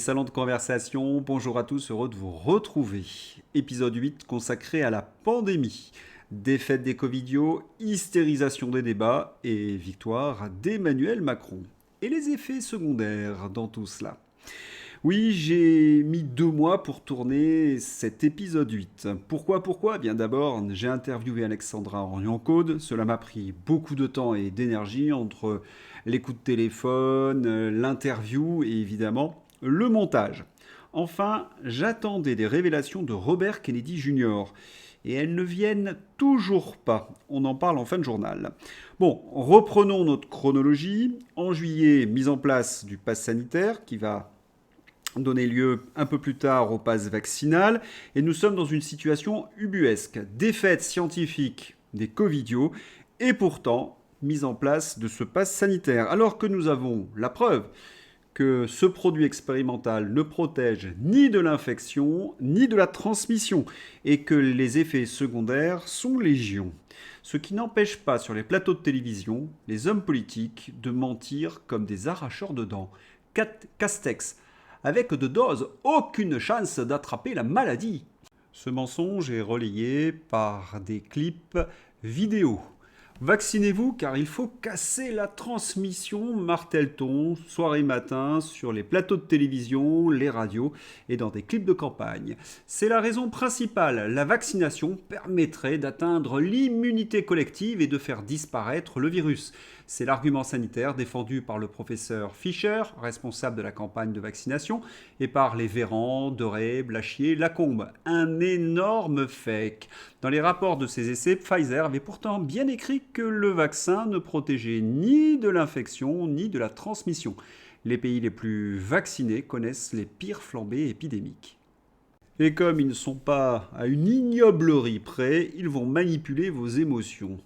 salons de conversation, bonjour à tous, heureux de vous retrouver. Épisode 8 consacré à la pandémie. Défaite des Covidios, hystérisation des débats et victoire d'Emmanuel Macron. Et les effets secondaires dans tout cela. Oui, j'ai mis 2 mois pour tourner cet épisode 8. Pourquoi? Bien d'abord, j'ai interviewé Alexandra Orion-Caude. Cela m'a pris beaucoup de temps et d'énergie entre les coups de téléphone, l'interview et évidemment le montage. Enfin, j'attendais des révélations de Robert Kennedy Jr. Et elles ne viennent toujours pas. On en parle en fin de journal. Bon, reprenons notre chronologie. En juillet, mise en place du pass sanitaire qui va donner lieu un peu plus tard au pass vaccinal. Et nous sommes dans une situation ubuesque. Défaite scientifique des Covidios et pourtant mise en place de ce pass sanitaire. Alors que nous avons la preuve que ce produit expérimental ne protège ni de l'infection ni de la transmission et que les effets secondaires sont légion. Ce qui n'empêche pas sur les plateaux de télévision les hommes politiques de mentir comme des arracheurs de dents. Castex, avec de doses, aucune chance d'attraper la maladie. Ce mensonge est relayé par des clips vidéo. Vaccinez-vous car il faut casser la transmission, martèle-t-on, soir et matin, sur les plateaux de télévision, les radios et dans des clips de campagne. C'est la raison principale. La vaccination permettrait d'atteindre l'immunité collective et de faire disparaître le virus. C'est l'argument sanitaire défendu par le professeur Fischer, responsable de la campagne de vaccination, et par les Véran, Doré, Blachier, Lacombe. Un énorme fake. Dans les rapports de ces essais, Pfizer avait pourtant bien écrit que le vaccin ne protégeait ni de l'infection ni de la transmission. Les pays les plus vaccinés connaissent les pires flambées épidémiques. Et comme ils ne sont pas à une ignoblerie près, ils vont manipuler vos émotions.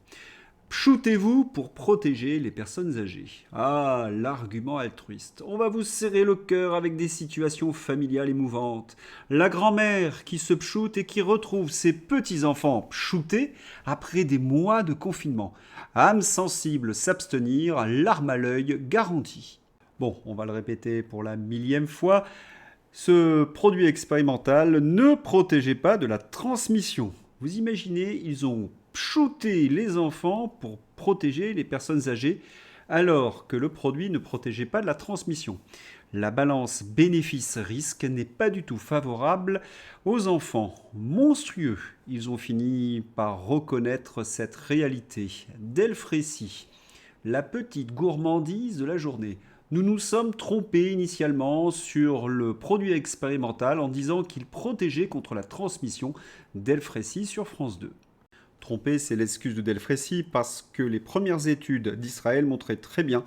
Shootez-vous pour protéger les personnes âgées. Ah, l'argument altruiste. On va vous serrer le cœur avec des situations familiales émouvantes. La grand-mère qui se pchoute et qui retrouve ses petits-enfants pchoutés après des mois de confinement. Âme sensible, s'abstenir, larmes à l'œil, garantie. Bon, on va le répéter pour la 1000e fois. Ce produit expérimental ne protégeait pas de la transmission. Vous imaginez, ils ont shooter les enfants pour protéger les personnes âgées alors que le produit ne protégeait pas de la transmission. La balance bénéfice-risque n'est pas du tout favorable aux enfants. Monstrueux, ils ont fini par reconnaître cette réalité. Delfrécy, la petite gourmandise de la journée. Nous nous sommes trompés initialement sur le produit expérimental en disant qu'il protégeait contre la transmission. Delfrécy sur France 2. Trompé, c'est l'excuse de Delfrécy parce que les premières études d'Israël montraient très bien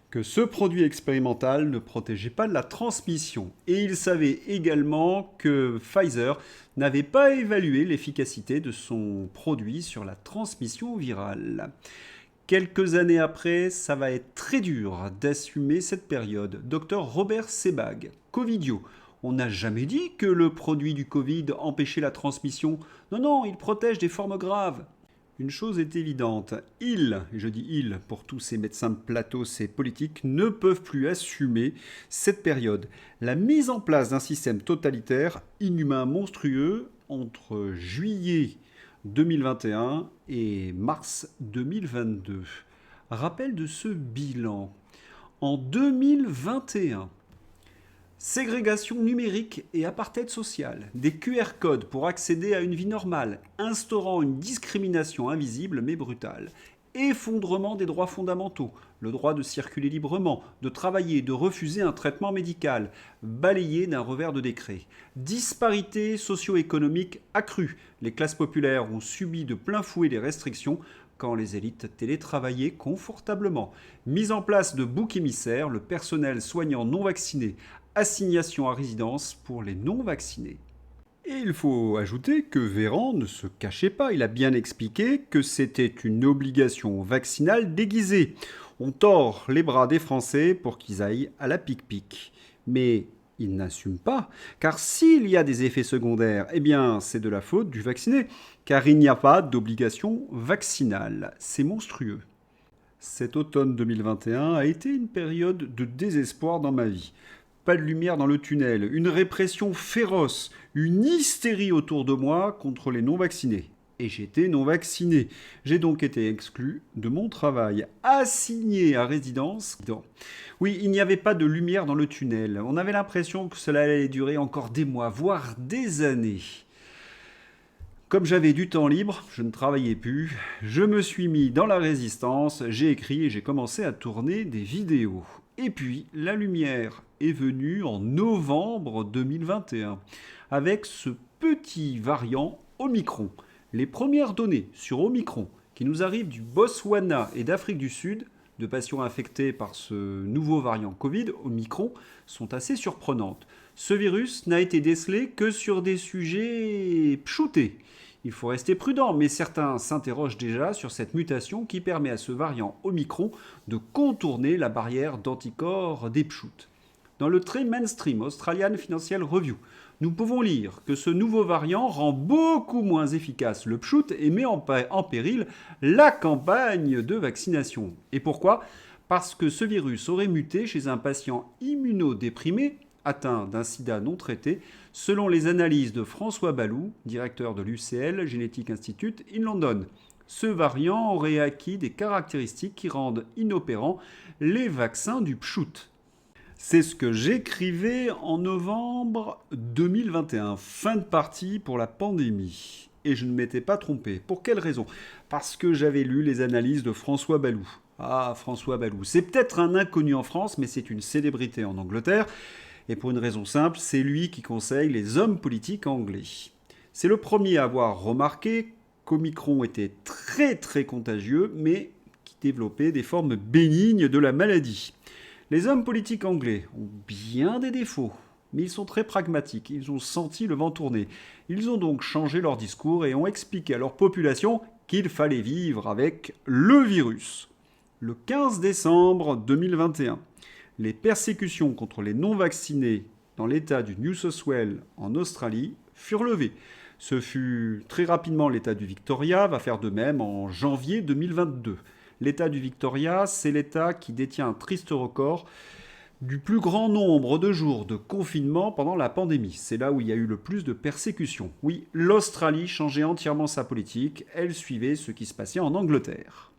que ce produit expérimental ne protégeait pas de la transmission. Et il savait également que Pfizer n'avait pas évalué l'efficacité de son produit sur la transmission virale. Quelques années après, ça va être très dur d'assumer cette période. Dr Robert Sebag, Covidio. On n'a jamais dit que le produit du Covid empêchait la transmission. Non, il protège des formes graves. Une chose est évidente, je dis ils, pour tous ces médecins de plateau, ces politiques, ne peuvent plus assumer cette période. La mise en place d'un système totalitaire, inhumain, monstrueux, entre juillet 2021 et mars 2022. Rappel de ce bilan. En 2021, ségrégation numérique et apartheid social, des QR codes pour accéder à une vie normale, instaurant une discrimination invisible mais brutale, effondrement des droits fondamentaux, le droit de circuler librement, de travailler, de refuser un traitement médical, balayé d'un revers de décret, disparité socio-économique accrue, les classes populaires ont subi de plein fouet les restrictions quand les élites télétravaillaient confortablement, mise en place de boucs émissaires, le personnel soignant non vacciné, assignation à résidence pour les non-vaccinés. Et il faut ajouter que Véran ne se cachait pas, il a bien expliqué que c'était une obligation vaccinale déguisée. On tord les bras des Français pour qu'ils aillent à la pique-pique. Mais il n'assume pas, car s'il y a des effets secondaires, eh bien c'est de la faute du vacciné, car il n'y a pas d'obligation vaccinale. C'est monstrueux. Cet automne 2021 a été une période de désespoir dans ma vie. pas de lumière dans le tunnel, une répression féroce, une hystérie autour de moi contre les non-vaccinés. Et j'étais non vacciné. J'ai donc été exclu de mon travail, assigné à résidence. Oui, il n'y avait pas de lumière dans le tunnel. On avait l'impression que cela allait durer encore des mois, voire des années. Comme j'avais du temps libre, je ne travaillais plus, je me suis mis dans la résistance, j'ai écrit et j'ai commencé à tourner des vidéos. Et puis, la lumière est venue en novembre 2021, avec ce petit variant Omicron. Les premières données sur Omicron qui nous arrivent du Botswana et d'Afrique du Sud, de patients infectés par ce nouveau variant Covid, Omicron, sont assez surprenantes. Ce virus n'a été décelé que sur des sujets pchoutés. Il faut rester prudent, mais certains s'interrogent déjà sur cette mutation qui permet à ce variant Omicron de contourner la barrière d'anticorps des pchoutes. Dans le très mainstream Australian Financial Review, nous pouvons lire que ce nouveau variant rend beaucoup moins efficace le pchout et met en péril la campagne de vaccination. Et pourquoi ? Parce que ce virus aurait muté chez un patient immunodéprimé atteint d'un sida non traité, selon les analyses de François Balloux, directeur de l'UCL Genetic Institute in London. Ce variant aurait acquis des caractéristiques qui rendent inopérants les vaccins du pchout. C'est ce que j'écrivais en novembre 2021, fin de partie pour la pandémie. Et je ne m'étais pas trompé. Pour quelle raison ? Parce que j'avais lu les analyses de François Balloux. Ah, François Balloux. C'est peut-être un inconnu en France, mais c'est une célébrité en Angleterre. Et pour une raison simple, c'est lui qui conseille les hommes politiques anglais. C'est le premier à avoir remarqué qu'Omicron était très très contagieux, mais qui développait des formes bénignes de la maladie. Les hommes politiques anglais ont bien des défauts, mais ils sont très pragmatiques, ils ont senti le vent tourner. Ils ont donc changé leur discours et ont expliqué à leur population qu'il fallait vivre avec le virus. Le 15 décembre 2021, les persécutions contre les non-vaccinés dans l'État du New South Wales en Australie furent levées. Ce fut très rapidement l'État du Victoria, va faire de même en janvier 2022. L'État du Victoria, c'est l'État qui détient un triste record du plus grand nombre de jours de confinement pendant la pandémie. C'est là où il y a eu le plus de persécutions. Oui, l'Australie changeait entièrement sa politique, elle suivait ce qui se passait en Angleterre.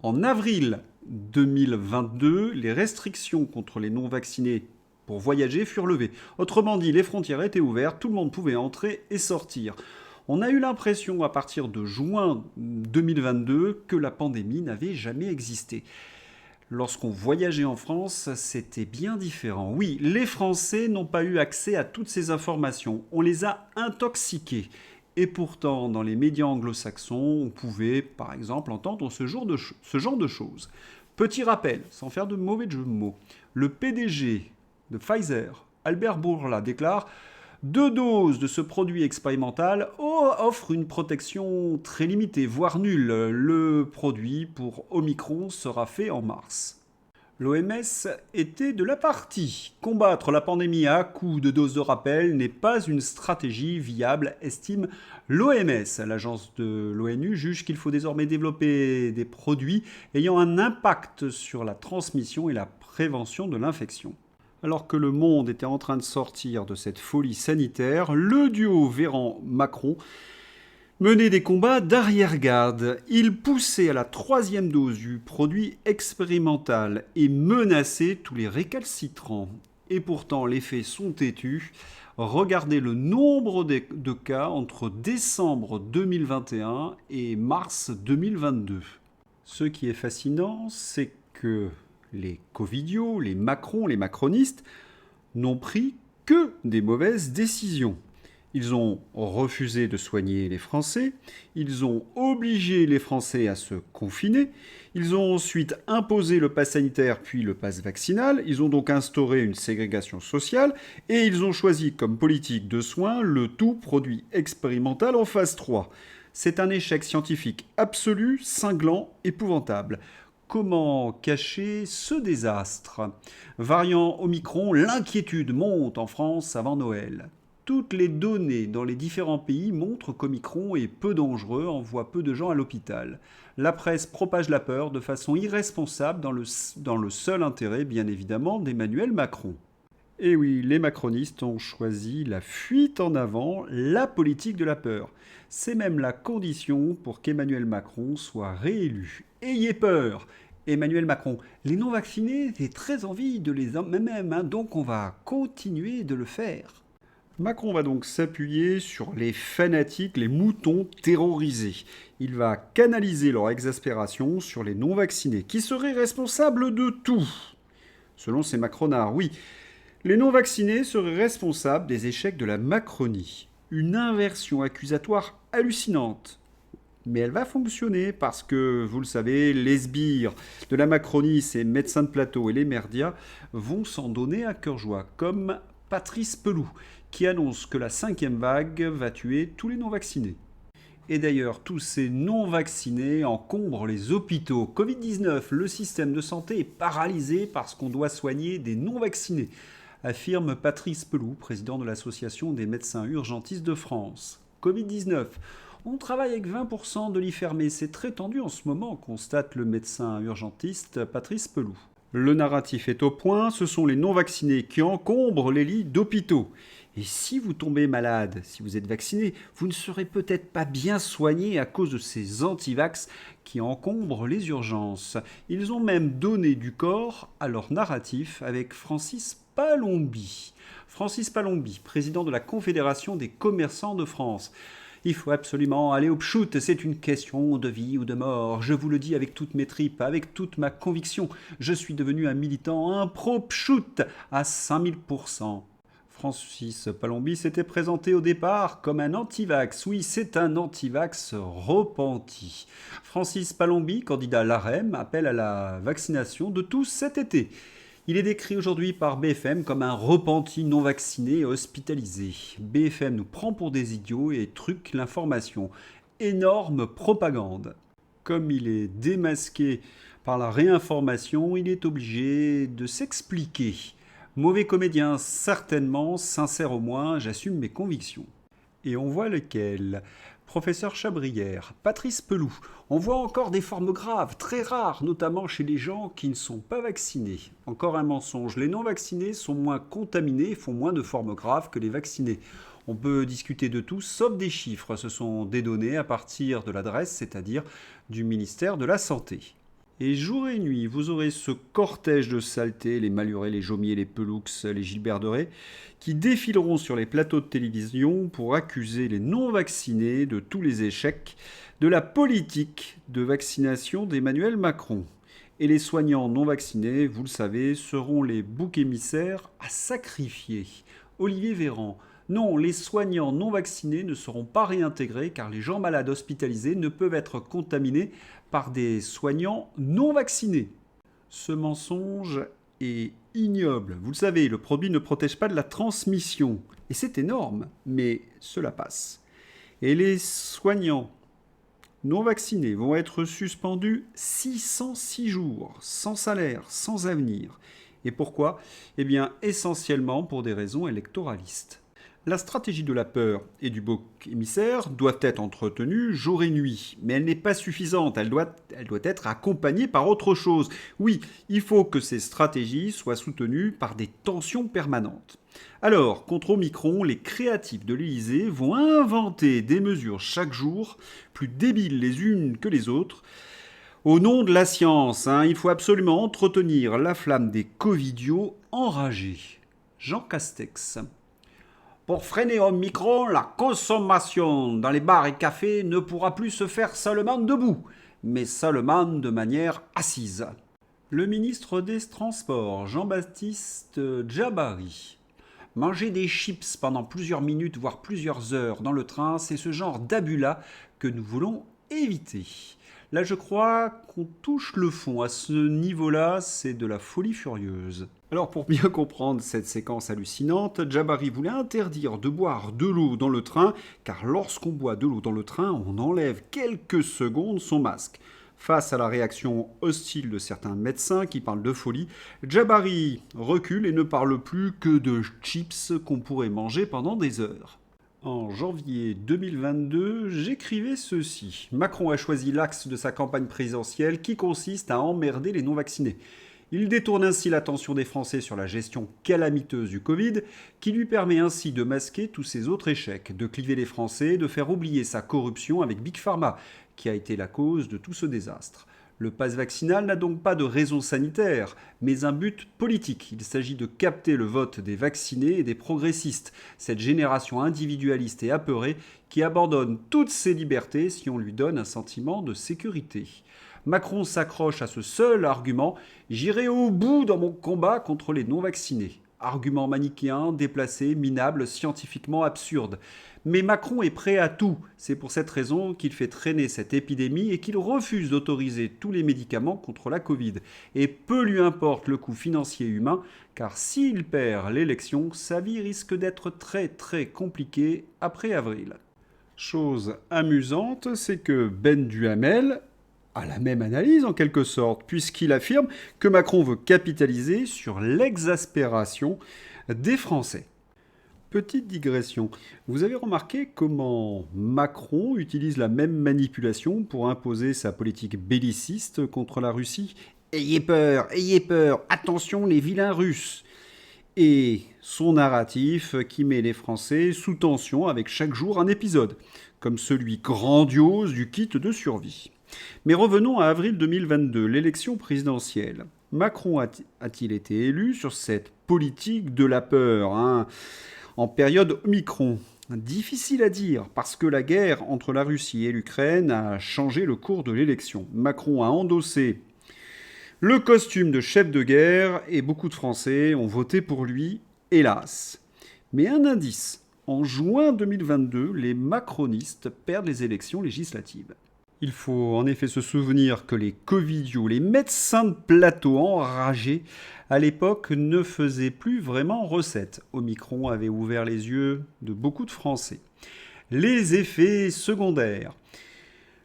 En avril 2022, les restrictions contre les non-vaccinés pour voyager furent levées. Autrement dit, les frontières étaient ouvertes, tout le monde pouvait entrer et sortir. On a eu l'impression à partir de juin 2022 que la pandémie n'avait jamais existé. Lorsqu'on voyageait en France, c'était bien différent. Oui, les Français n'ont pas eu accès à toutes ces informations. On les a intoxiqués. Et pourtant, dans les médias anglo-saxons, on pouvait, par exemple, entendre ce genre de choses. Petit rappel, sans faire de mauvais jeu de mots, le PDG de Pfizer, Albert Bourla, déclare « 2 doses de ce produit expérimental offrent une protection très limitée, voire nulle. Le produit pour Omicron sera fait en mars. » L'OMS était de la partie. Combattre la pandémie à coups de doses de rappel n'est pas une stratégie viable, estime l'OMS. L'agence de l'ONU juge qu'il faut désormais développer des produits ayant un impact sur la transmission et la prévention de l'infection. Alors que le monde était en train de sortir de cette folie sanitaire, le duo Véran-Macron menait des combats d'arrière-garde. Il poussait à la 3e dose du produit expérimental et menaçait tous les récalcitrants. Et pourtant, les faits sont têtus. Regardez le nombre de cas entre décembre 2021 et mars 2022. Ce qui est fascinant, c'est que les covidios, les Macron, les macronistes n'ont pris que des mauvaises décisions. Ils ont refusé de soigner les Français, ils ont obligé les Français à se confiner, ils ont ensuite imposé le pass sanitaire puis le pass vaccinal, ils ont donc instauré une ségrégation sociale et ils ont choisi comme politique de soins le tout produit expérimental en phase 3. C'est un échec scientifique absolu, cinglant, épouvantable. Comment cacher ce désastre ? Variant Omicron, l'inquiétude monte en France avant Noël. Toutes les données dans les différents pays montrent qu'Omicron est peu dangereux, envoie peu de gens à l'hôpital. La presse propage la peur de façon irresponsable dans le seul intérêt, bien évidemment, d'Emmanuel Macron. Et oui, les macronistes ont choisi la fuite en avant, la politique de la peur. C'est même la condition pour qu'Emmanuel Macron soit réélu. Ayez peur! Emmanuel Macron, les non-vaccinés, j'ai très envie de les même, hein, donc on va continuer de le faire. Macron va donc s'appuyer sur les fanatiques, les moutons terrorisés. Il va canaliser leur exaspération sur les non-vaccinés, qui seraient responsables de tout. Selon ces macronards, oui, les non-vaccinés seraient responsables des échecs de la Macronie. Une inversion accusatoire hallucinante. Mais elle va fonctionner parce que, vous le savez, les sbires de la Macronie, ces médecins de plateau et les merdias, vont s'en donner à cœur joie, comme Patrice Pelou, qui annonce que la cinquième vague va tuer tous les non-vaccinés. Et d'ailleurs, tous ces non-vaccinés encombrent les hôpitaux. Covid-19, le système de santé est paralysé parce qu'on doit soigner des non-vaccinés, affirme Patrice Pelou, président de l'Association des médecins urgentistes de France. Covid-19, on travaille avec 20% de lits fermés, c'est très tendu en ce moment, constate le médecin urgentiste Patrice Pelou. Le narratif est au point, ce sont les non-vaccinés qui encombrent les lits d'hôpitaux. Et si vous tombez malade, si vous êtes vacciné, vous ne serez peut-être pas bien soigné à cause de ces antivax qui encombrent les urgences. Ils ont même donné du corps à leur narratif avec Francis Palombi. Francis Palombi, président de la Confédération des commerçants de France. Il faut absolument aller au pchout, c'est une question de vie ou de mort. Je vous le dis avec toutes mes tripes, avec toute ma conviction. Je suis devenu un militant, un pro-pchout à 5000%. Francis Palombi s'était présenté au départ comme un antivax. Oui, c'est un antivax repenti. Francis Palombi, candidat à l'AREM, appelle à la vaccination de tous cet été. Il est décrit aujourd'hui par BFM comme un repenti non vacciné et hospitalisé. BFM nous prend pour des idiots et truque l'information. Énorme propagande. Comme il est démasqué par la réinformation, il est obligé de s'expliquer. Mauvais comédien, certainement, sincère au moins, j'assume mes convictions. Et on voit lequel? Professeur Chabrière, Patrice Pelou. On voit encore des formes graves, très rares, notamment chez les gens qui ne sont pas vaccinés. Encore un mensonge, les non-vaccinés sont moins contaminés et font moins de formes graves que les vaccinés. On peut discuter de tout, sauf des chiffres. Ce sont des données à partir de l'adresse, c'est-à-dire du ministère de la Santé. Et jour et nuit, vous aurez ce cortège de saletés, les Malurés, les Jomier, les Pelux, les Gilbert Doré, qui défileront sur les plateaux de télévision pour accuser les non-vaccinés de tous les échecs de la politique de vaccination d'Emmanuel Macron. Et les soignants non vaccinés, vous le savez, seront les boucs émissaires à sacrifier. Olivier Véran. Non, les soignants non vaccinés ne seront pas réintégrés car les gens malades hospitalisés ne peuvent être contaminés par des soignants non vaccinés. Ce mensonge est ignoble. Vous le savez, le produit ne protège pas de la transmission. Et c'est énorme, mais cela passe. Et les soignants non vaccinés vont être suspendus 606 jours, sans salaire, sans avenir. Et pourquoi? Eh bien, essentiellement pour des raisons électoralistes. La stratégie de la peur et du bouc émissaire doit être entretenue jour et nuit, mais elle n'est pas suffisante, elle doit être accompagnée par autre chose. Oui, il faut que ces stratégies soient soutenues par des tensions permanentes. Alors, contre Omicron, les créatifs de l'Élysée vont inventer des mesures chaque jour, plus débiles les unes que les autres. Au nom de la science, il faut absolument entretenir la flamme des covidios enragés. Jean Castex. Pour freiner Omicron, la consommation dans les bars et cafés ne pourra plus se faire seulement debout, mais seulement de manière assise. Le ministre des Transports, Jean-Baptiste Djabari. Manger des chips pendant plusieurs minutes, voire plusieurs heures dans le train, c'est ce genre d'abus-là que nous voulons éviter. Là, je crois qu'on touche le fond. À ce niveau-là, c'est de la folie furieuse. Alors, pour bien comprendre cette séquence hallucinante, Djabari voulait interdire de boire de l'eau dans le train, car lorsqu'on boit de l'eau dans le train, on enlève quelques secondes son masque. Face à la réaction hostile de certains médecins qui parlent de folie, Djabari recule et ne parle plus que de chips qu'on pourrait manger pendant des heures. En janvier 2022, j'écrivais ceci. Macron a choisi l'axe de sa campagne présidentielle qui consiste à emmerder les non-vaccinés. Il détourne ainsi l'attention des Français sur la gestion calamiteuse du Covid, qui lui permet ainsi de masquer tous ses autres échecs, de cliver les Français, de faire oublier sa corruption avec Big Pharma, qui a été la cause de tout ce désastre. Le pass vaccinal n'a donc pas de raison sanitaire, mais un but politique. Il s'agit de capter le vote des vaccinés et des progressistes, cette génération individualiste et apeurée qui abandonne toutes ses libertés si on lui donne un sentiment de sécurité. Macron s'accroche à ce seul argument « J'irai au bout dans mon combat contre les non-vaccinés ». Argument manichéen, déplacé, minable, scientifiquement absurde. Mais Macron est prêt à tout. C'est pour cette raison qu'il fait traîner cette épidémie et qu'il refuse d'autoriser tous les médicaments contre la Covid. Et peu lui importe le coût financier et humain, car s'il perd l'élection, sa vie risque d'être très très compliquée après avril. Chose amusante, c'est que Ben Duhamel a la même analyse en quelque sorte, puisqu'il affirme que Macron veut capitaliser sur l'exaspération des Français. Petite digression, vous avez remarqué comment Macron utilise la même manipulation pour imposer sa politique belliciste contre la Russie ? Ayez peur, attention les vilains Russes ! Et son narratif qui met les Français sous tension avec chaque jour un épisode, comme celui grandiose du kit de survie. Mais revenons à avril 2022, l'élection présidentielle. Macron a-t-il été élu sur cette politique de la peur, en période Omicron? Difficile à dire, parce que la guerre entre la Russie et l'Ukraine a changé le cours de l'élection. Macron a endossé le costume de chef de guerre et beaucoup de Français ont voté pour lui, hélas. Mais un indice, en juin 2022, les macronistes perdent les élections législatives. Il faut en effet se souvenir que les covidios, les médecins de plateau enragés, à l'époque ne faisaient plus vraiment recette. Omicron avait ouvert les yeux de beaucoup de Français. Les effets secondaires.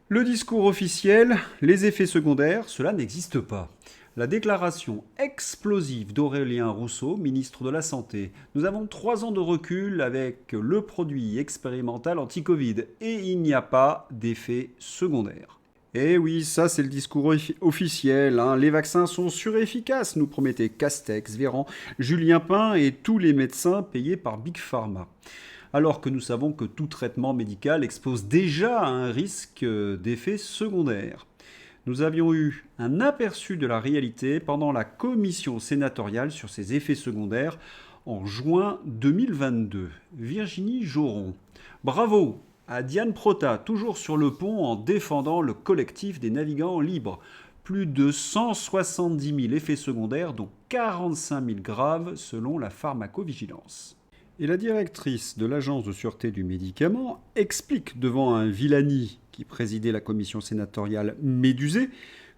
Le discours officiel, les effets secondaires, cela n'existe pas. La déclaration explosive d'Aurélien Rousseau, ministre de la Santé. Nous avons 3 ans de recul avec le produit expérimental anti-Covid et il n'y a pas d'effet secondaire. Eh oui, ça c'est le discours officiel. Les vaccins sont surefficaces, nous promettait Castex, Véran, Julien Pain et tous les médecins payés par Big Pharma. Alors que nous savons que tout traitement médical expose déjà à un risque d'effet secondaire. Nous avions eu un aperçu de la réalité pendant la commission sénatoriale sur ces effets secondaires en juin 2022. Virginie Joron. Bravo à Diane Prota, toujours sur le pont en défendant le collectif des navigants libres. Plus de 170 000 effets secondaires, dont 45 000 graves selon la pharmacovigilance. Et la directrice de l'Agence de sûreté du médicament explique devant un Villani qui présidait la commission sénatoriale médusée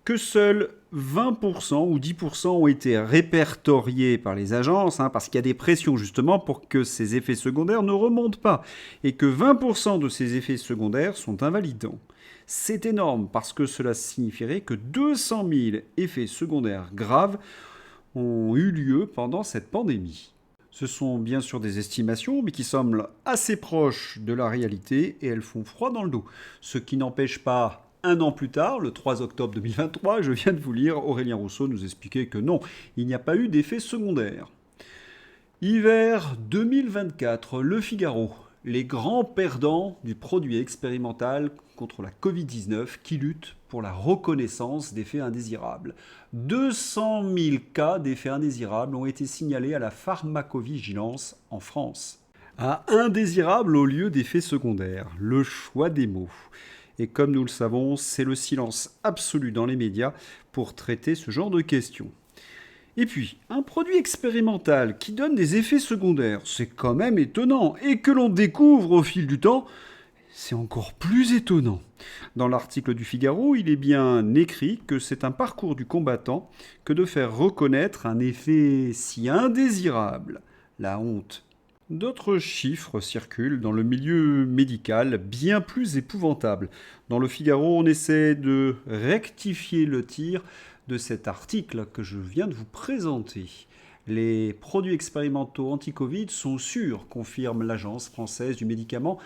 que seuls 20% ou 10% ont été répertoriés par les agences, parce qu'il y a des pressions justement pour que ces effets secondaires ne remontent pas, et que 20% de ces effets secondaires sont invalidants. C'est énorme parce que cela signifierait que 200 000 effets secondaires graves ont eu lieu pendant cette pandémie. Ce sont bien sûr des estimations, mais qui semblent assez proches de la réalité et elles font froid dans le dos. Ce qui n'empêche pas, un an plus tard, le 3 octobre 2023, je viens de vous lire, Aurélien Rousseau nous expliquer que non, il n'y a pas eu d'effet secondaire. Hiver 2024, Le Figaro. Les grands perdants du produit expérimental contre la Covid-19 qui luttent pour la reconnaissance d'effets indésirables. 200 000 cas d'effets indésirables ont été signalés à la pharmacovigilance en France. À indésirables au lieu d'effets secondaires, le choix des mots. Et comme nous le savons, c'est le silence absolu dans les médias pour traiter ce genre de questions. Et puis, un produit expérimental qui donne des effets secondaires, c'est quand même étonnant. Et que l'on découvre au fil du temps, c'est encore plus étonnant. Dans l'article du Figaro, il est bien écrit que c'est un parcours du combattant que de faire reconnaître un effet si indésirable. La honte. D'autres chiffres circulent dans le milieu médical bien plus épouvantables. Dans le Figaro, on essaie de rectifier le tir de cet article que je viens de vous présenter. Les produits expérimentaux anti-Covid sont sûrs, confirme l'Agence française du médicament,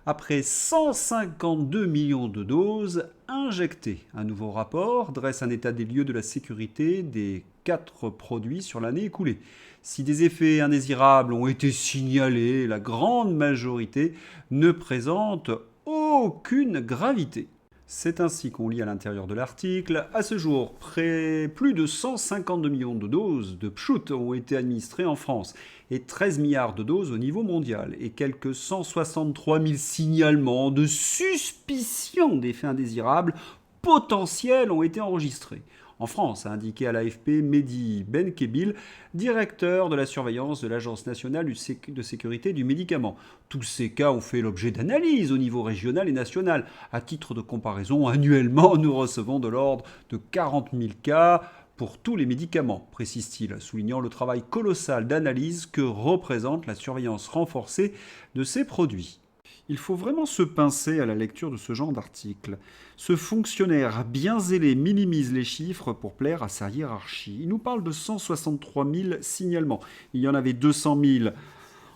après 152 millions de doses injectées. Un nouveau rapport dresse un état des lieux de la sécurité des 4 produits sur l'année écoulée. Si des effets indésirables ont été signalés, la grande majorité ne présente aucune gravité. C'est ainsi qu'on lit à l'intérieur de l'article. À ce jour, plus de 152 millions de doses de Pchout ont été administrées en France et 13 milliards de doses au niveau mondial et quelques 163 000 signalements de suspicion d'effets indésirables potentiels ont été enregistrés. En France, a indiqué à l'AFP Mehdi Benkebil, directeur de la surveillance de l'Agence nationale de sécurité du médicament. Tous ces cas ont fait l'objet d'analyses au niveau régional et national. À titre de comparaison, annuellement, nous recevons de l'ordre de 40 000 cas pour tous les médicaments, précise-t-il, soulignant le travail colossal d'analyse que représente la surveillance renforcée de ces produits. Il faut vraiment se pincer à la lecture de ce genre d'article. Ce fonctionnaire bien zélé minimise les chiffres pour plaire à sa hiérarchie. Il nous parle de 163 000 signalements. Il y en avait 200 000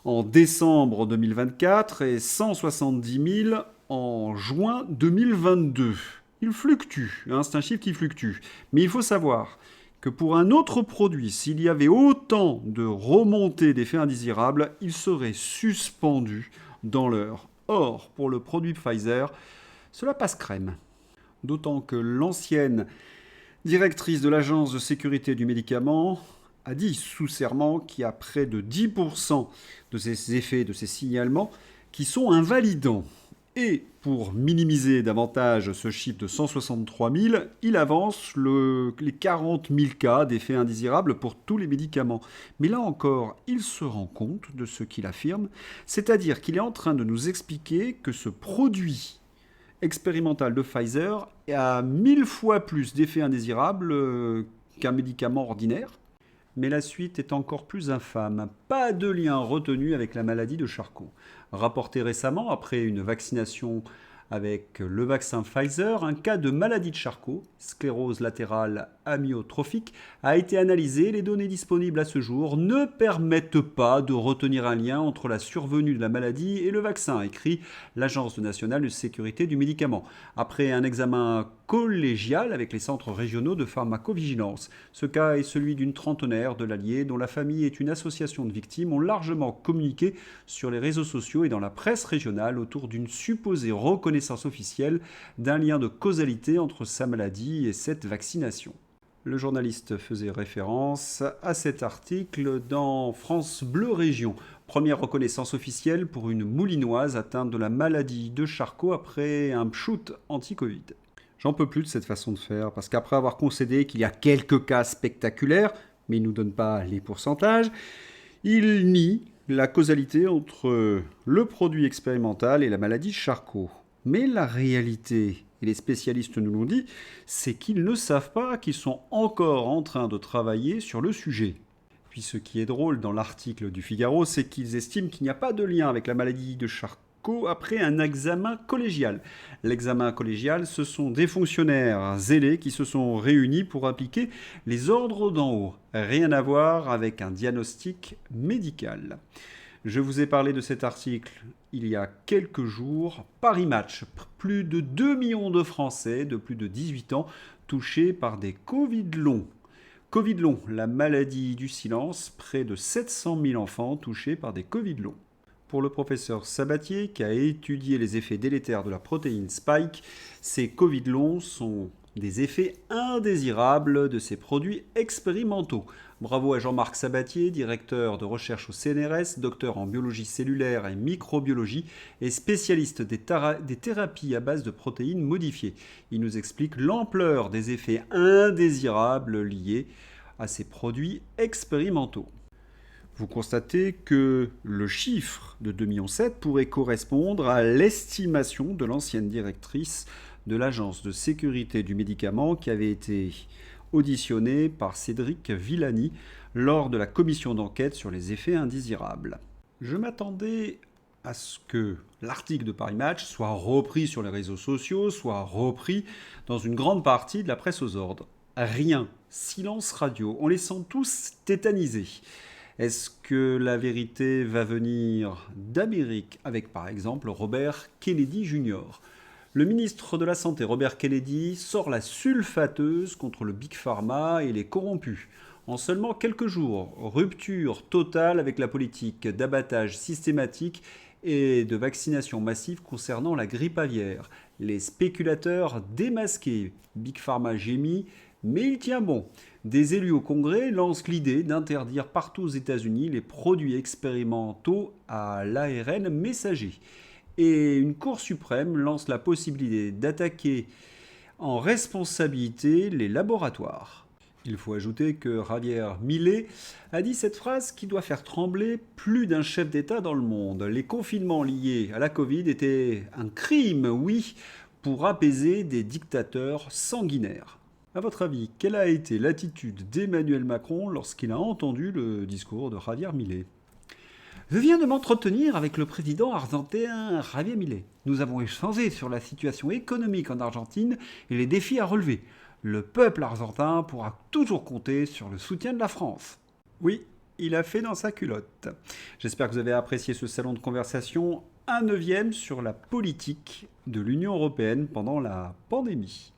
en décembre 2024 et 170 000 en juin 2022. Il fluctue, c'est un chiffre qui fluctue. Mais il faut savoir que pour un autre produit, s'il y avait autant de remontées d'effets indésirables, il serait suspendu dans l'heure. Or, pour le produit Pfizer, cela passe crème. D'autant que l'ancienne directrice de l'Agence de sécurité du médicament a dit sous serment qu'il y a près de 10% de ces effets, de ces signalements, qui sont invalidants. Et pour minimiser davantage ce chiffre de 163 000, il avance les 40 000 cas d'effets indésirables pour tous les médicaments. Mais là encore, il se rend compte de ce qu'il affirme, c'est-à-dire qu'il est en train de nous expliquer que ce produit expérimental de Pfizer a 1000 fois plus d'effets indésirables qu'un médicament ordinaire. Mais la suite est encore plus infâme. Pas de lien retenu avec la maladie de Charcot. Rapporté récemment, après une vaccination avec le vaccin Pfizer, un cas de maladie de Charcot, sclérose latérale amyotrophique, a été analysé. Les données disponibles à ce jour ne permettent pas de retenir un lien entre la survenue de la maladie et le vaccin, écrit l'Agence nationale de sécurité du médicament. Après un examen collégial avec les centres régionaux de pharmacovigilance. Ce cas est celui d'une trentenaire de l'Allier dont la famille et une association de victimes ont largement communiqué sur les réseaux sociaux et dans la presse régionale autour d'une supposée reconnaissance officielle d'un lien de causalité entre sa maladie et cette vaccination. Le journaliste faisait référence à cet article dans France Bleu Région. Première reconnaissance officielle pour une moulinoise atteinte de la maladie de Charcot après un Pchout anti-Covid. J'en peux plus de cette façon de faire, parce qu'après avoir concédé qu'il y a quelques cas spectaculaires, mais il ne nous donne pas les pourcentages, il nie la causalité entre le produit expérimental et la maladie Charcot. Mais la réalité, et les spécialistes nous l'ont dit, c'est qu'ils ne savent pas qu'ils sont encore en train de travailler sur le sujet. Puis ce qui est drôle dans l'article du Figaro, c'est qu'ils estiment qu'il n'y a pas de lien avec la maladie de Charcot après un examen collégial. L'examen collégial, ce sont des fonctionnaires zélés qui se sont réunis pour appliquer les ordres d'en haut. Rien à voir avec un diagnostic médical. Je vous ai parlé de cet article il y a quelques jours. Paris Match, plus de 2 millions de Français de plus de 18 ans touchés par des Covid longs. Covid long, la maladie du silence, près de 700 000 enfants touchés par des Covid longs. Pour le professeur Sabatier, qui a étudié les effets délétères de la protéine Spike, ces Covid longs sont des effets indésirables de ces produits expérimentaux. Bravo à Jean-Marc Sabatier, directeur de recherche au CNRS, docteur en biologie cellulaire et microbiologie et spécialiste des thérapies à base de protéines modifiées. Il nous explique l'ampleur des effets indésirables liés à ces produits expérimentaux. Vous constatez que le chiffre de 2,7 millions pourrait correspondre à l'estimation de l'ancienne directrice de l'Agence de sécurité du médicament qui avait été auditionnée par Cédric Villani lors de la commission d'enquête sur les effets indésirables. Je m'attendais à ce que l'article de Paris Match soit repris sur les réseaux sociaux, soit repris dans une grande partie de la presse aux ordres. Rien, silence radio, on les sent tous tétanisés. Est-ce que la vérité va venir d'Amérique avec par exemple Robert Kennedy Jr. Le ministre de la Santé, Robert Kennedy, sort la sulfateuse contre le Big Pharma et les corrompus. En seulement quelques jours, rupture totale avec la politique d'abattage systématique et de vaccination massive concernant la grippe aviaire. Les spéculateurs démasqués, Big Pharma gémit, mais il tient bon. Des élus au Congrès lancent l'idée d'interdire partout aux États-Unis les produits expérimentaux à l'ARN messager. Et une Cour suprême lance la possibilité d'attaquer en responsabilité les laboratoires. Il faut ajouter que Javier Milei a dit cette phrase qui doit faire trembler plus d'un chef d'État dans le monde. Les confinements liés à la Covid étaient un crime, oui, pour apaiser des dictateurs sanguinaires. À votre avis, quelle a été l'attitude d'Emmanuel Macron lorsqu'il a entendu le discours de Javier Milei ? Je viens de m'entretenir avec le président argentin Javier Milei. Nous avons échangé sur la situation économique en Argentine et les défis à relever. Le peuple argentin pourra toujours compter sur le soutien de la France. Oui, il a fait dans sa culotte. J'espère que vous avez apprécié ce salon de conversation, un neuvième sur la politique de l'Union européenne pendant la pandémie.